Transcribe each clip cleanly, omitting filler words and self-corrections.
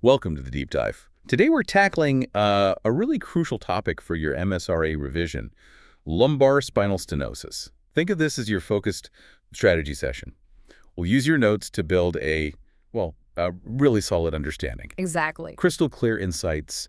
Welcome to the Deep Dive. Today we're tackling a really crucial topic for your MSRA revision, lumbar spinal stenosis. Think of this as your focused strategy session. We'll use your notes to build a really solid understanding. Exactly. Crystal clear insights,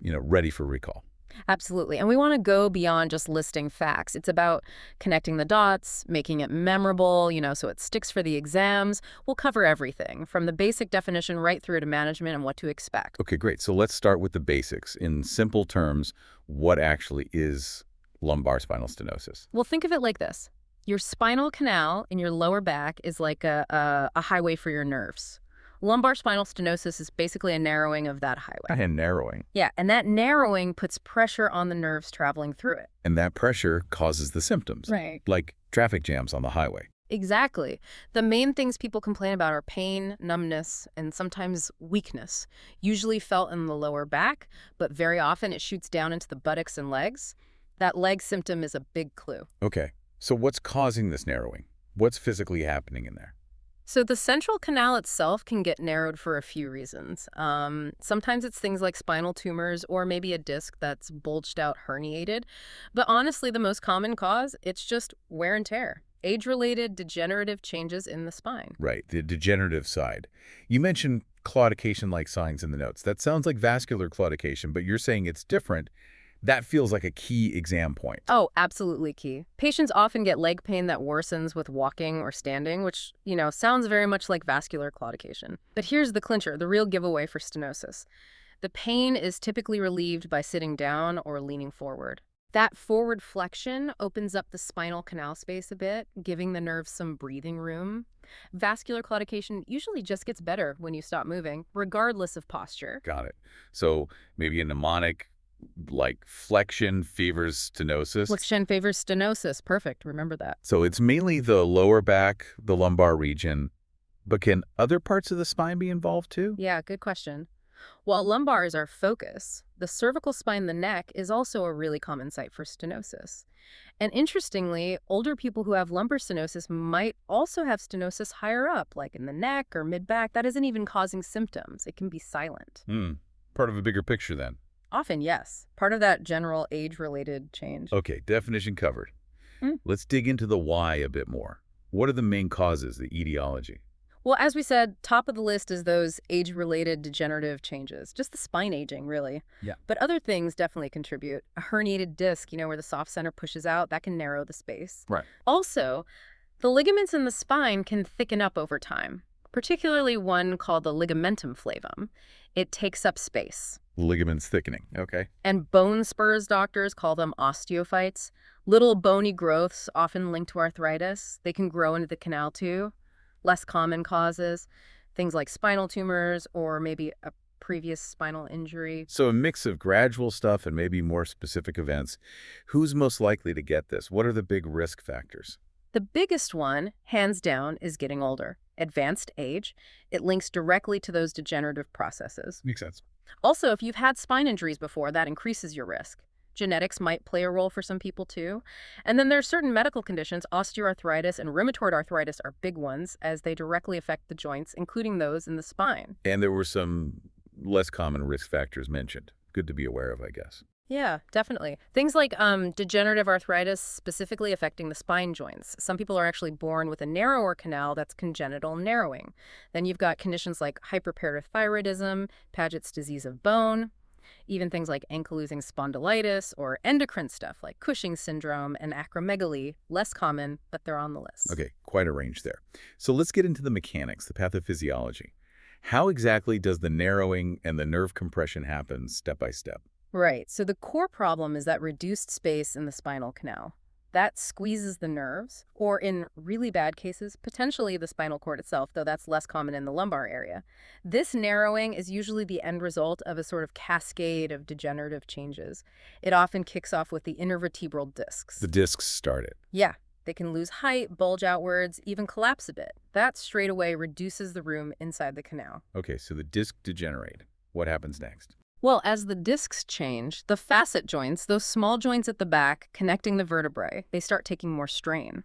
ready for recall. Absolutely. And we want to go beyond just listing facts. It's about connecting the dots, making it memorable, so it sticks for the exams. We'll cover everything, from the basic definition right through to management and what to expect. Okay, great. So let's start with the basics. In simple terms, what actually is lumbar spinal stenosis? Well, think of it like this. Your spinal canal in your lower back is like a highway for your nerves. Lumbar spinal stenosis is basically a narrowing of that highway. And narrowing. Yeah, and that narrowing puts pressure on the nerves traveling through it. And that pressure causes the symptoms. Right. Like traffic jams on the highway. Exactly. The main things people complain about are pain, numbness, and sometimes weakness, usually felt in the lower back, but very often it shoots down into the buttocks and legs. That leg symptom is a big clue. Okay, so what's causing this narrowing? What's physically happening in there? So the central canal itself can get narrowed for a few reasons. Sometimes it's things like spinal tumors or maybe a disc that's bulged out, herniated. But honestly, the most common cause, it's just wear and tear. Age-related degenerative changes in the spine. Right, the degenerative side. You mentioned claudication-like signs in the notes. That sounds like vascular claudication, but you're saying it's different. That feels like a key exam point. Oh, absolutely key. Patients often get leg pain that worsens with walking or standing, which, sounds very much like vascular claudication. But here's the clincher, the real giveaway for stenosis. The pain is typically relieved by sitting down or leaning forward. That forward flexion opens up the spinal canal space a bit, giving the nerves some breathing room. Vascular claudication usually just gets better when you stop moving, regardless of posture. Got it. So maybe a mnemonic like flexion favors stenosis. Flexion favors stenosis. Perfect. Remember that. So it's mainly the lower back, the lumbar region, but can other parts of the spine be involved too? Yeah, good question. While lumbar is our focus, the cervical spine, the neck, is also a really common site for stenosis. And interestingly, older people who have lumbar stenosis might also have stenosis higher up, like in the neck or mid-back. That isn't even causing symptoms. It can be silent. Part of a bigger picture then. Often, yes. Part of that general age-related change. Okay, definition covered. Let's dig into the why a bit more. What are the main causes, the etiology? Well, as we said, top of the list is those age-related degenerative changes. Just the spine aging, really. Yeah. But other things definitely contribute. A herniated disc, where the soft center pushes out, that can narrow the space. Right. Also, the ligaments in the spine can thicken up over time, particularly one called the ligamentum flavum. It takes up space. Ligaments thickening, okay. And bone spurs doctors call them osteophytes. Little bony growths often linked to arthritis. They can grow into the canal too. Less common causes, things like spinal tumors or maybe a previous spinal injury. So a mix of gradual stuff and maybe more specific events. Who's most likely to get this? What are the big risk factors? The biggest one, hands down, is getting older. Advanced age. It links directly to those degenerative processes. Makes sense. Also, if you've had spine injuries before, that increases your risk. Genetics might play a role for some people too. And then there are certain medical conditions, osteoarthritis and rheumatoid arthritis are big ones as they directly affect the joints, including those in the spine. And there were some less common risk factors mentioned. Good to be aware of, I guess. Yeah, definitely. Things like degenerative arthritis specifically affecting the spine joints. Some people are actually born with a narrower canal that's congenital narrowing. Then you've got conditions like hyperparathyroidism, Paget's disease of bone, even things like ankylosing spondylitis or endocrine stuff like Cushing's syndrome and acromegaly, less common, but they're on the list. Okay, quite a range there. So let's get into the mechanics, the pathophysiology. How exactly does the narrowing and the nerve compression happen step by step? Right. So the core problem is that reduced space in the spinal canal. That squeezes the nerves, or in really bad cases, potentially the spinal cord itself, though that's less common in the lumbar area. This narrowing is usually the end result of a sort of cascade of degenerative changes. It often kicks off with the intervertebral discs. The discs start it. Yeah. They can lose height, bulge outwards, even collapse a bit. That straight away reduces the room inside the canal. Okay, so the disc degenerate. What happens next? Well, as the discs change, the facet joints, those small joints at the back connecting the vertebrae, they start taking more strain.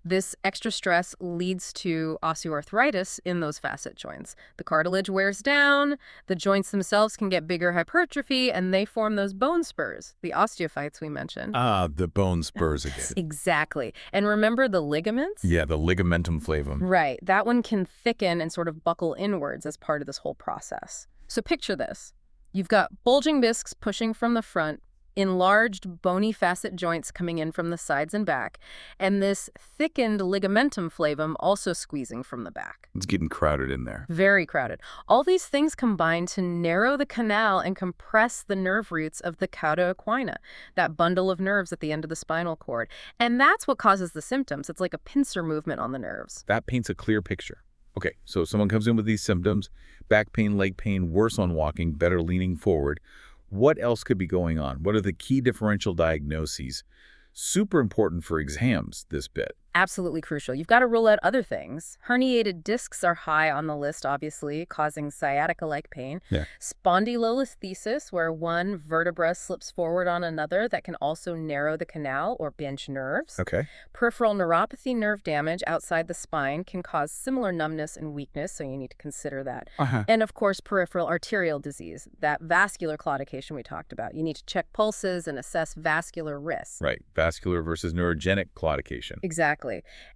This extra stress leads to osteoarthritis in those facet joints. The cartilage wears down, the joints themselves can get bigger hypertrophy, and they form those bone spurs, the osteophytes we mentioned. Ah, the bone spurs again. Exactly. And remember the ligaments? Yeah, the ligamentum flavum. Right. That one can thicken and sort of buckle inwards as part of this whole process. So picture this. You've got bulging discs pushing from the front, enlarged bony facet joints coming in from the sides and back, and this thickened ligamentum flavum also squeezing from the back. It's getting crowded in there. Very crowded. All these things combine to narrow the canal and compress the nerve roots of the cauda equina, that bundle of nerves at the end of the spinal cord. And that's what causes the symptoms. It's like a pincer movement on the nerves. That paints a clear picture. Okay, so someone comes in with these symptoms, back pain, leg pain, worse on walking, better leaning forward. What else could be going on? What are the key differential diagnoses? Super important for exams, this bit. Absolutely crucial. You've got to rule out other things. Herniated discs are high on the list, obviously, causing sciatica-like pain. Yeah. Spondylolisthesis, where one vertebra slips forward on another, that can also narrow the canal or pinch nerves. Okay. Peripheral neuropathy, nerve damage outside the spine, can cause similar numbness and weakness, so you need to consider that. And of course, peripheral arterial disease, that vascular claudication we talked about. You need to check pulses and assess vascular risk. Right. Vascular versus neurogenic claudication. Exactly.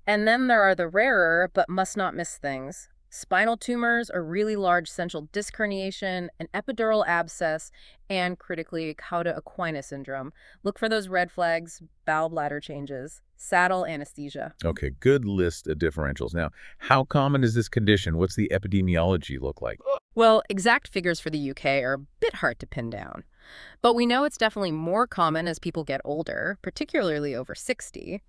And then there are the rarer but must not miss things. Spinal tumors, a really large central disc herniation, an epidural abscess, and critically cauda equina syndrome. Look for those red flags, bowel bladder changes, saddle anesthesia. Okay, good list of differentials. Now, how common is this condition? What's the epidemiology look like? Well, exact figures for the UK are a bit hard to pin down. But we know it's definitely more common as people get older, particularly over 60.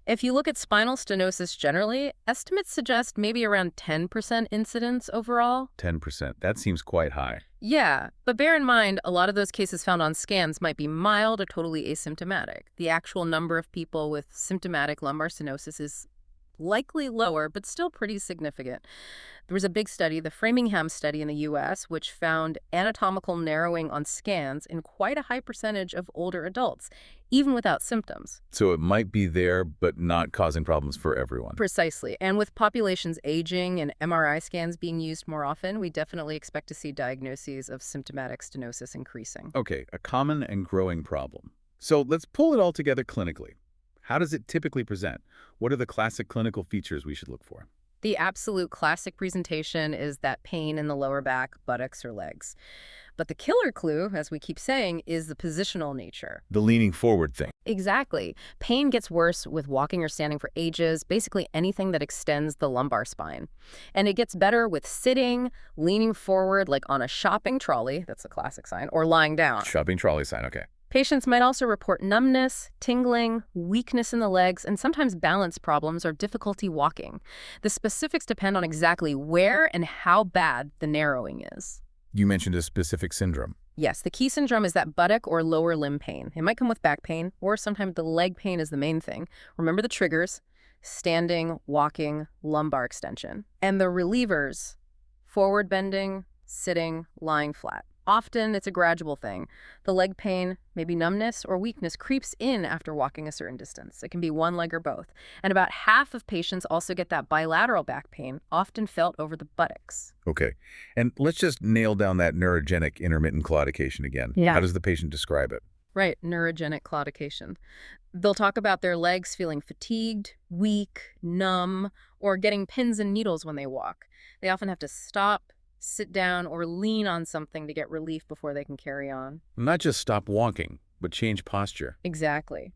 If you look at spinal stenosis generally, estimates suggest maybe around 10% incidence overall. 10%. That seems quite high. Yeah, but bear in mind, a lot of those cases found on scans might be mild or totally asymptomatic. The actual number of people with symptomatic lumbar stenosis is likely lower, but still pretty significant. There was a big study, the Framingham study in the US, which found anatomical narrowing on scans in quite a high percentage of older adults, even without symptoms. So it might be there, but not causing problems for everyone. Precisely. And with populations aging and MRI scans being used more often, we definitely expect to see diagnoses of symptomatic stenosis increasing. Okay, a common and growing problem. So let's pull it all together clinically. How does it typically present? What are the classic clinical features we should look for? The absolute classic presentation is that pain in the lower back, buttocks, or legs. But the killer clue, as we keep saying, is the positional nature. The leaning forward thing. Exactly. Pain gets worse with walking or standing for ages, basically anything that extends the lumbar spine. And it gets better with sitting, leaning forward like on a shopping trolley, that's a classic sign, or lying down. Shopping trolley sign, okay. Patients might also report numbness, tingling, weakness in the legs, and sometimes balance problems or difficulty walking. The specifics depend on exactly where and how bad the narrowing is. You mentioned a specific syndrome. Yes, the key syndrome is that buttock or lower limb pain. It might come with back pain, or sometimes the leg pain is the main thing. Remember the triggers: standing, walking, lumbar extension. And the relievers: forward bending, sitting, lying flat. Often it's a gradual thing. The leg pain, maybe numbness or weakness, creeps in after walking a certain distance. It can be one leg or both. And about half of patients also get that bilateral back pain, often felt over the buttocks. Okay. And let's just nail down that neurogenic intermittent claudication again. Yeah. How does the patient describe it? Right, neurogenic claudication. They'll talk about their legs feeling fatigued, weak, numb, or getting pins and needles when they walk. They often have to stop, sit down, or lean on something to get relief before they can carry on. Not just stop walking, but change posture. Exactly.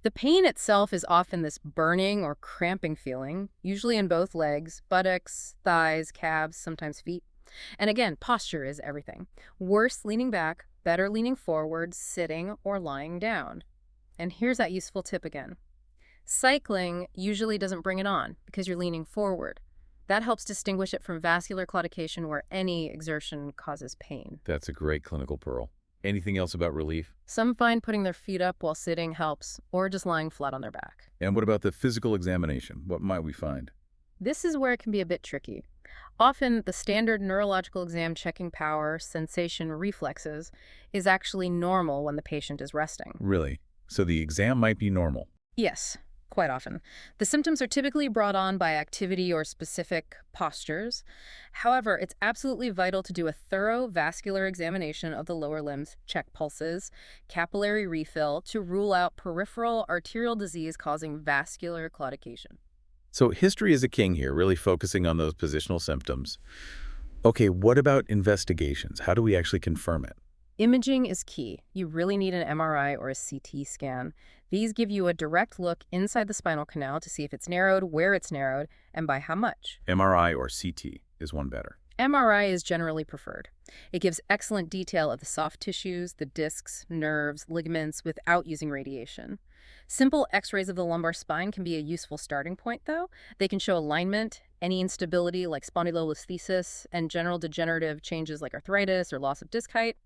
The pain itself is often this burning or cramping feeling, usually in both legs, buttocks, thighs, calves, sometimes feet. And again, posture is everything. Worse leaning back, better leaning forward, sitting, or lying down. And here's that useful tip again. Cycling usually doesn't bring it on because you're leaning forward. That helps distinguish it from vascular claudication, where any exertion causes pain. That's a great clinical pearl. Anything else about relief? Some find putting their feet up while sitting helps, or just lying flat on their back. And what about the physical examination? What might we find? This is where it can be a bit tricky. Often, the standard neurological exam checking power, sensation, reflexes is actually normal when the patient is resting. Really? So the exam might be normal? Yes. quite often. The symptoms are typically brought on by activity or specific postures. However, it's absolutely vital to do a thorough vascular examination of the lower limbs, check pulses, capillary refill to rule out peripheral arterial disease causing vascular claudication. So history is a king here, really focusing on those positional symptoms. Okay, what about investigations? How do we actually confirm it? Imaging is key. You really need an MRI or a CT scan. These give you a direct look inside the spinal canal to see if it's narrowed, where it's narrowed, and by how much. MRI or CT is one better. MRI is generally preferred. It gives excellent detail of the soft tissues, the discs, nerves, ligaments without using radiation. Simple x-rays of the lumbar spine can be a useful starting point, though. They can show alignment, any instability like spondylolisthesis, and general degenerative changes like arthritis or loss of disc height.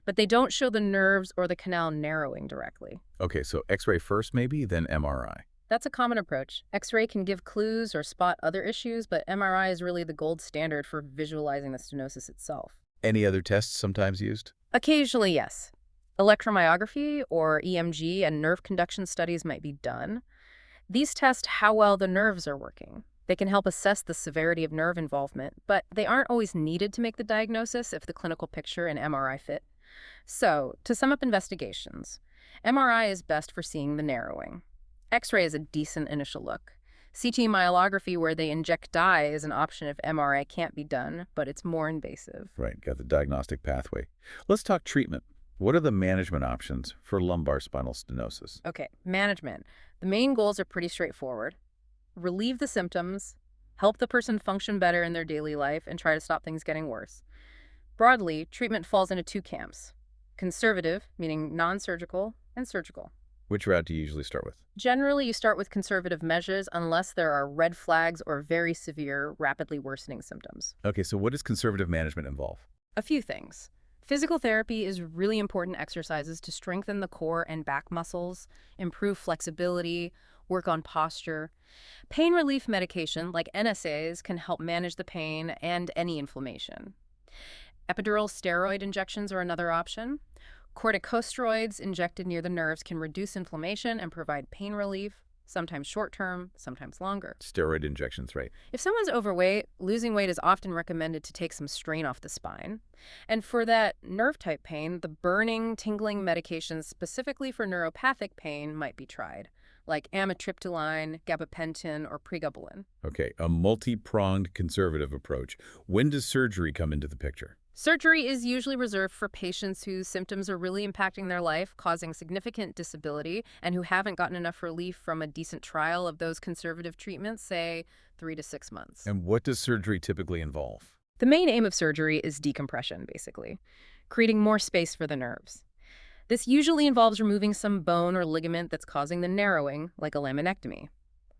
But they don't show the nerves or the canal narrowing directly. Okay, so X-ray first maybe, then MRI. That's a common approach. X-ray can give clues or spot other issues, but MRI is really the gold standard for visualizing the stenosis itself. Any other tests sometimes used? Occasionally, yes. Electromyography or EMG and nerve conduction studies might be done. These test how well the nerves are working. They can help assess the severity of nerve involvement, but they aren't always needed to make the diagnosis if the clinical picture and MRI fit. So, to sum up investigations, MRI is best for seeing the narrowing. X-ray is a decent initial look. CT myelography, where they inject dye, is an option if MRI can't be done, but it's more invasive. Right, got the diagnostic pathway. Let's talk treatment. What are the management options for lumbar spinal stenosis? Okay, management. The main goals are pretty straightforward. Relieve the symptoms, help the person function better in their daily life, and try to stop things getting worse. Broadly, treatment falls into two camps. Conservative, meaning non-surgical, and surgical. Which route do you usually start with? Generally, you start with conservative measures unless there are red flags or very severe, rapidly worsening symptoms. Okay, so what does conservative management involve? A few things. Physical therapy is really important exercises to strengthen the core and back muscles, improve flexibility, work on posture. Pain relief medication like NSAIDs can help manage the pain and any inflammation. Epidural steroid injections are another option. Corticosteroids injected near the nerves can reduce inflammation and provide pain relief, sometimes short-term, sometimes longer. Steroid injections, right? If someone's overweight, losing weight is often recommended to take some strain off the spine. And for that nerve-type pain, the burning, tingling medications specifically for neuropathic pain might be tried, like amitriptyline, gabapentin, or pregabalin. Okay, a multi-pronged conservative approach. When does surgery come into the picture? Surgery is usually reserved for patients whose symptoms are really impacting their life, causing significant disability, and who haven't gotten enough relief from a decent trial of those conservative treatments, say 3 to 6 months. And what does surgery typically involve? The main aim of surgery is decompression, basically, creating more space for the nerves. This usually involves removing some bone or ligament that's causing the narrowing, like a laminectomy.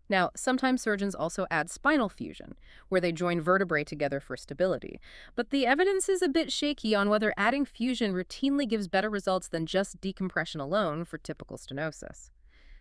Now, sometimes surgeons also add spinal fusion, where they join vertebrae together for stability. But the evidence is a bit shaky on whether adding fusion routinely gives better results than just decompression alone for typical stenosis.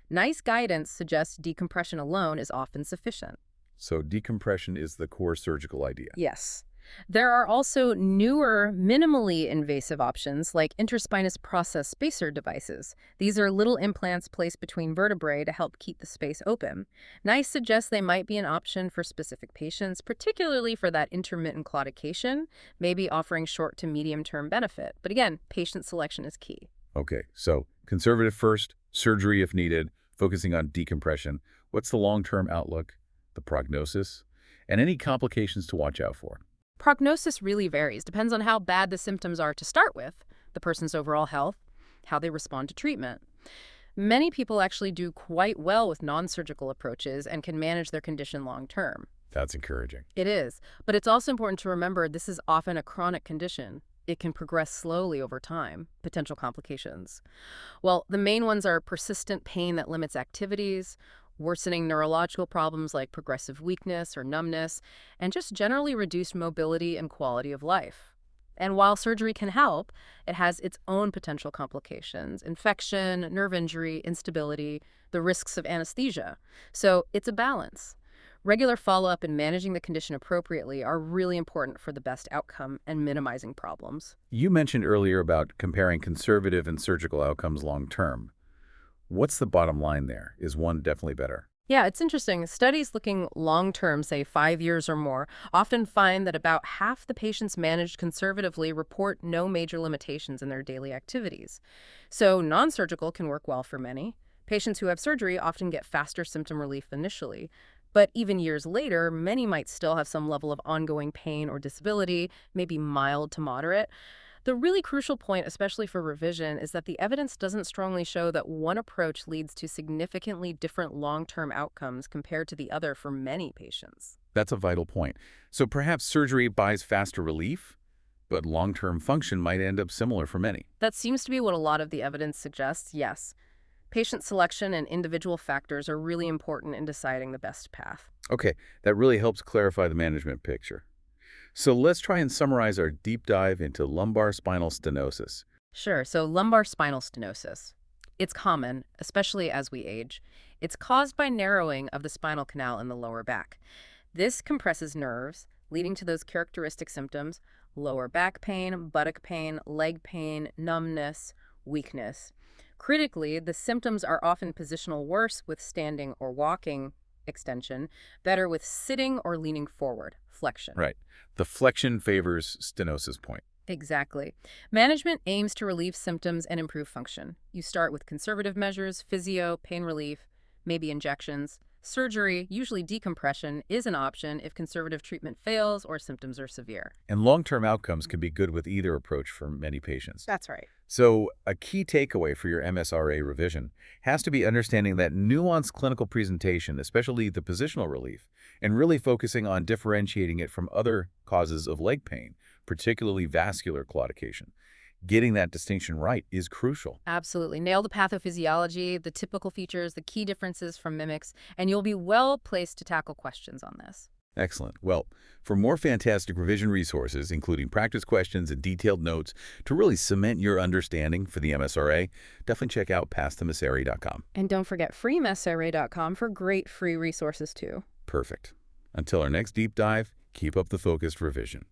Nice guidance suggests decompression alone is often sufficient. So decompression is the core surgical idea. Yes. There are also newer, minimally invasive options like interspinous process spacer devices. These are little implants placed between vertebrae to help keep the space open. NICE suggests they might be an option for specific patients, particularly for that intermittent claudication, maybe offering short to medium-term benefit. But again, patient selection is key. Okay, so conservative first, surgery if needed, focusing on decompression. What's the long-term outlook, the prognosis, and any complications to watch out for? Prognosis really varies, depends on how bad the symptoms are to start with, the person's overall health, how they respond to treatment. Many people actually do quite well with non-surgical approaches and can manage their condition long-term. That's encouraging. It is, but it's also important to remember this is often a chronic condition. It can progress slowly over time, potential complications. Well, the main ones are persistent pain that limits activities, worsening neurological problems like progressive weakness or numbness, and just generally reduced mobility and quality of life. And while surgery can help, it has its own potential complications: infection, nerve injury, instability, the risks of anesthesia. So it's a balance. Regular follow-up and managing the condition appropriately are really important for the best outcome and minimizing problems. You mentioned earlier about comparing conservative and surgical outcomes long-term. What's the bottom line there? Is one definitely better? Yeah, it's interesting. Studies looking long-term, say 5 years or more, often find that about half the patients managed conservatively report no major limitations in their daily activities. So non-surgical can work well for many. Patients who have surgery often get faster symptom relief initially. But even years later, many might still have some level of ongoing pain or disability, maybe mild to moderate. The really crucial point, especially for revision, is that the evidence doesn't strongly show that one approach leads to significantly different long-term outcomes compared to the other for many patients. That's a vital point. So perhaps surgery buys faster relief, but long-term function might end up similar for many. That seems to be what a lot of the evidence suggests, yes. Patient selection and individual factors are really important in deciding the best path. Okay, that really helps clarify the management picture. So let's try and summarize our deep dive into lumbar spinal stenosis. Sure, so lumbar spinal stenosis. It's common, especially as we age. It's caused by narrowing of the spinal canal in the lower back. This compresses nerves, leading to those characteristic symptoms: lower back pain, buttock pain, leg pain, numbness, weakness. Critically, the symptoms are often positional worse with standing or walking extension, better with sitting or leaning forward, flexion. Right. The flexion favors stenosis point. Exactly. Management aims to relieve symptoms and improve function. You start with conservative measures, physio, pain relief, maybe injections. Surgery, usually decompression, is an option if conservative treatment fails or symptoms are severe. And long-term outcomes can be good with either approach for many patients. That's right. So a key takeaway for your MSRA revision has to be understanding that nuanced clinical presentation, especially the positional relief, and really focusing on differentiating it from other causes of leg pain, particularly vascular claudication. Getting that distinction right is crucial. Absolutely. Nail the pathophysiology, the typical features, the key differences from mimics, and you'll be well placed to tackle questions on this. Excellent. Well, for more fantastic revision resources, including practice questions and detailed notes to really cement your understanding for the MSRA, definitely check out pathomsra.com. And don't forget freemsra.com for great free resources too. Perfect. Until our next deep dive, keep up the focused revision.